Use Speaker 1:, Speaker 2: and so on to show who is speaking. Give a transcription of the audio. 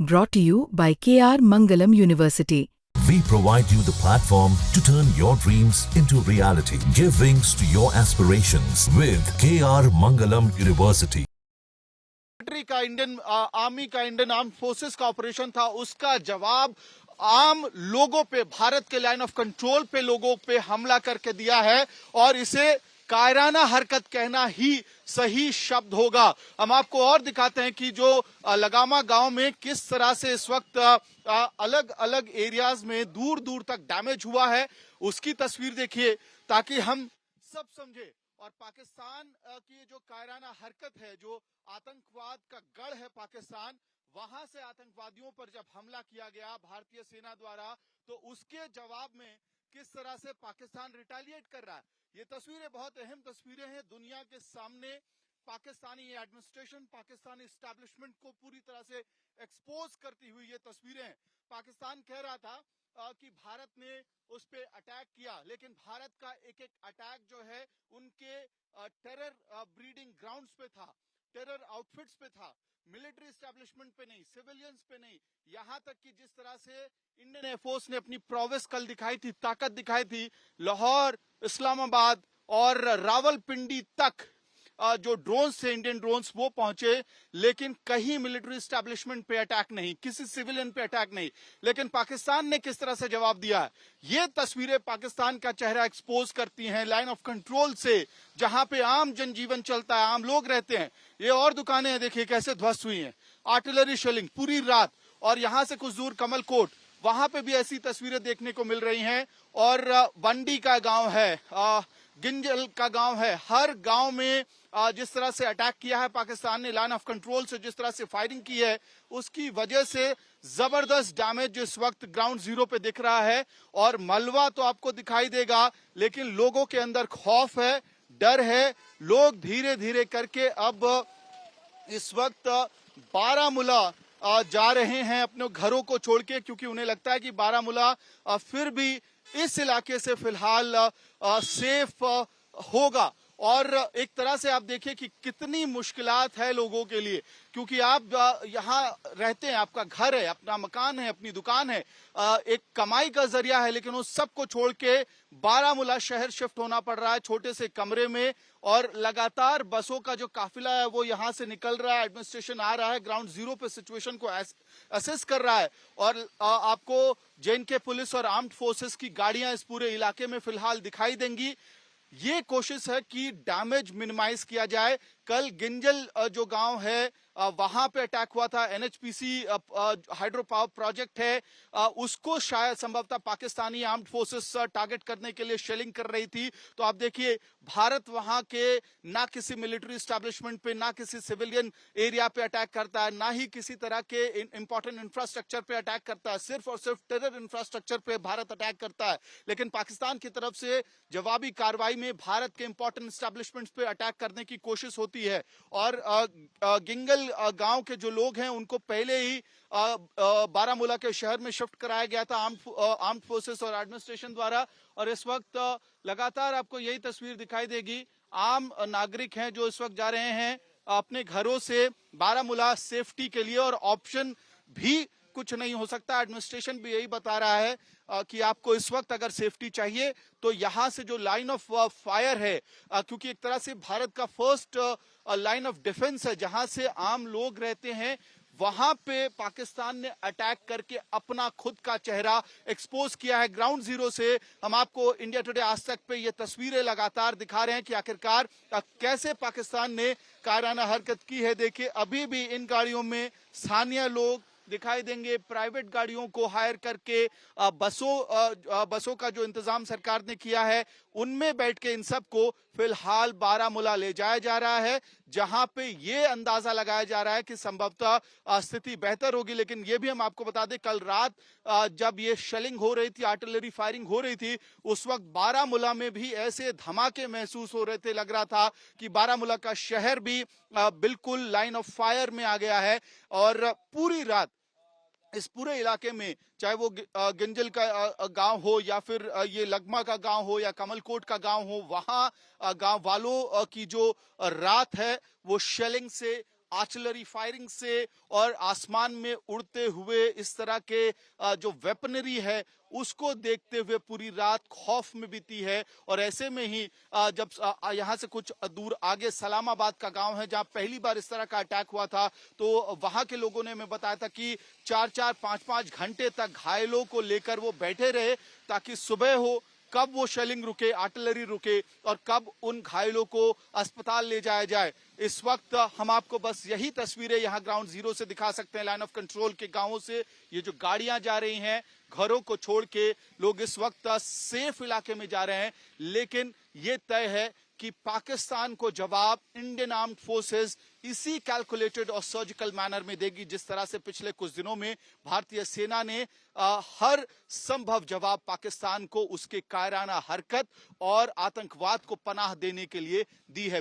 Speaker 1: Brought to you by KR Mangalam University.
Speaker 2: We provide you the platform to turn your dreams into reality. Give wings to your aspirations with KR Mangalam University.
Speaker 3: का Indian army का Indian arm forces का operation था, उसका जवाब आम लोगों पे, भारत के लाइन ऑफ कंट्रोल पे लोगों पे हमला करके दिया है और इसे कायराना हरकत कहना ही सही शब्द होगा। हम आपको और दिखाते हैं कि जो लगामा गांव में किस तरह से इस वक्त अलग अलग एरियाज में दूर दूर तक डैमेज हुआ है, उसकी तस्वीर देखिए ताकि हम सब समझे। और पाकिस्तान की जो कायराना हरकत है, जो आतंकवाद का गढ़ है पाकिस्तान, वहां से आतंकवादियों पर जब हमला किया गया भारतीय सेना द्वारा, तो उसके जवाब में किस तरह से पाकिस्तान रिटेलिएट कर रहा है। ये तस्वीरें बहुत अहम तस्वीरें हैं दुनिया के सामने। पाकिस्तानी एडमिनिस्ट्रेशन, पाकिस्तानी एस्टैब्लिशमेंट को पूरी तरह से एक्सपोज करती हुई ये तस्वीरें हैं। पाकिस्तान कह रहा था कि भारत ने उस पे अटैक किया, लेकिन भारत का एक एक अटैक जो है उनके टेरर ब्रीडिंग ग्राउंड्स पे था, टेरर आउटफिट्स पे था, मिलिट्री एस्टैब्लिशमेंट पे नहीं, सिविलियंस पे नहीं। यहां तक कि जिस तरह से इंडियन एयरफोर्स ने अपनी प्रोवेस कल दिखाई थी, ताकत दिखाई थी, लाहौर, इस्लामाबाद और रावलपिंडी तक जो ड्रोन्स थे, इंडियन ड्रोन्स, वो पहुंचे, लेकिन कहीं मिलिट्री एस्टैब्लिशमेंट पे अटैक नहीं, किसी सिविलियन पे अटैक नहीं। लेकिन पाकिस्तान ने किस तरह से जवाब दिया है, ये तस्वीरें पाकिस्तान का चेहरा एक्सपोज करती हैं लाइन ऑफ कंट्रोल से, जहां पे आम जनजीवन चलता है, आम लोग रहते हैं। ये और दुकानें हैं, देखिए कैसे ध्वस्त हुई हैं, आर्टिलरी शेलिंग पूरी रात। और यहां से कुछ दूर कमलकोट, वहां पे भी ऐसी तस्वीरें देखने को मिल रही हैं। और बंडी का गांव है, गिंजल का गांव है, हर गांव में जिस तरह से अटैक किया है पाकिस्तान ने, लाइन ऑफ कंट्रोल से जिस तरह से फायरिंग की है, उसकी वजह से जबरदस्त डैमेज इस वक्त ग्राउंड जीरो पे दिख रहा है। और मलबा तो आपको दिखाई देगा, लेकिन लोगों के अंदर खौफ है, डर है। लोग धीरे धीरे करके अब इस वक्त बारामूला जा रहे हैं अपने घरों को छोड़ के, क्योंकि उन्हें लगता है कि बारामूला फिर भी इस इलाके से फिलहाल सेफ होगा। और एक तरह से आप देखिए कि कितनी मुश्किलात है लोगों के लिए, क्योंकि आप यहाँ रहते हैं, आपका घर है, अपना मकान है, अपनी दुकान है, एक कमाई का जरिया है, लेकिन उस सब को छोड़ के बारामूला शहर शिफ्ट होना पड़ रहा है छोटे से कमरे में। और लगातार बसों का जो काफिला है वो यहाँ से निकल रहा है, एडमिनिस्ट्रेशन आ रहा है, ग्राउंड जीरो पे सिचुएशन को असेस कर रहा है। और आपको जेएनके पुलिस और आर्म्ड फोर्सेस की गाड़ियां इस पूरे इलाके में फिलहाल दिखाई देंगी। ये कोशिश है कि डैमेज मिनिमाइज किया जाए। कल गिंजल जो गांव है वहां पे अटैक हुआ था, एनएचपीसी हाइड्रो पावर प्रोजेक्ट है, उसको शायद संभवतः पाकिस्तानी आर्म्ड फोर्सेस टारगेट करने के लिए शेलिंग कर रही थी। तो आप देखिए भारत वहां के ना किसी मिलिट्री एस्टैब्लिशमेंट पे, ना किसी सिविलियन एरिया पे अटैक करता है, ना ही किसी तरह के इंपॉर्टेंट इंफ्रास्ट्रक्चर पे अटैक करता है, सिर्फ और सिर्फ टेरर इंफ्रास्ट्रक्चर पे भारत अटैक करता है। लेकिन पाकिस्तान की तरफ से जवाबी कार्रवाई में भारत के इंपॉर्टेंट एस्टैब्लिशमेंट्स पे अटैक करने की कोशिश होती है। और गिंगल गांव के जो लोग हैं उनको पहले ही बारामूला के शहर में शिफ्ट कराया गया था आर्म्ड फोर्सेस और एडमिनिस्ट्रेशन द्वारा। और इस वक्त लगातार आपको यही तस्वीर दिखाई देगी, आम नागरिक हैं जो इस वक्त जा रहे हैं अपने घरों से बारामूला सेफ्टी के लिए। और ऑप्शन भी कुछ नहीं हो सकता, एडमिनिस्ट्रेशन भी यही बता रहा है कि आपको इस वक्त अगर सेफ्टी चाहिए तो यहां से जो लाइन ऑफ फायर है, क्योंकि एक तरह से भारत का फर्स्ट लाइन ऑफ डिफेंस है, जहां से आम लोग रहते हैं, वहां पे पाकिस्तान ने अटैक करके अपना खुद का चेहरा एक्सपोज किया है ग्राउंड जीरो से। हम आपको इंडिया टुडे आज तक पे ये तस्वीरें लगातार दिखा रहे हैं कि आखिरकार कैसे पाकिस्तान ने कायराना हरकत की है। देखिए अभी भी इन गाड़ियों में स्थानीय लोग दिखाई देंगे, प्राइवेट गाड़ियों को हायर करके बसों का जो इंतजाम सरकार ने किया है, उनमें बैठ के इन सब को फिलहाल बारामूला ले जाया जा रहा है, जहां पे ये अंदाजा लगाया जा रहा है कि संभवतः स्थिति बेहतर होगी। लेकिन ये भी हम आपको बता दें, कल रात जब ये शेलिंग हो रही थी, आर्टिलरी फायरिंग हो रही थी, उस वक्त बारामूला में भी ऐसे धमाके महसूस हो रहे थे, लग रहा था कि बारामूला का शहर भी बिल्कुल लाइन ऑफ फायर में आ गया है। और पूरी रात इस पूरे इलाके में, चाहे वो गिंजल का गांव हो या फिर ये लगमा का गांव हो या कमलकोट का गांव हो, वहां गांव वालों की जो रात है वो शेलिंग से आर्टिलरी फायरिंग से और आसमान में उड़ते हुए इस तरह के जो वेपनरी है उसको देखते हुए पूरी रात खौफ में बीती है। और ऐसे में ही जब यहाँ से कुछ दूर आगे सलामाबाद का गांव है जहां पहली बार इस तरह का अटैक हुआ था, तो वहां के लोगों ने हमें बताया था कि 4-4, 5-5 घंटे तक घायलों को लेकर वो बैठे रहे ताकि सुबह हो, कब वो शेलिंग रुके, आर्टिलरी रुके और कब उन घायलों को अस्पताल ले जाया जाए। इस वक्त हम आपको बस यही तस्वीरें यहाँ ग्राउंड जीरो से दिखा सकते हैं, लाइन ऑफ कंट्रोल के गांवों से। ये जो गाड़ियां जा रही हैं, घरों को छोड़ के लोग इस वक्त सेफ इलाके में जा रहे हैं, लेकिन ये तय है कि पाकिस्तान को जवाब इंडियन आर्म्ड फोर्सेस इसी कैलकुलेटेड और सर्जिकल मैनर में देगी, जिस तरह से पिछले कुछ दिनों में भारतीय सेना ने हर संभव जवाब पाकिस्तान को उसके कायराना हरकत और आतंकवाद को पनाह देने के लिए दी है।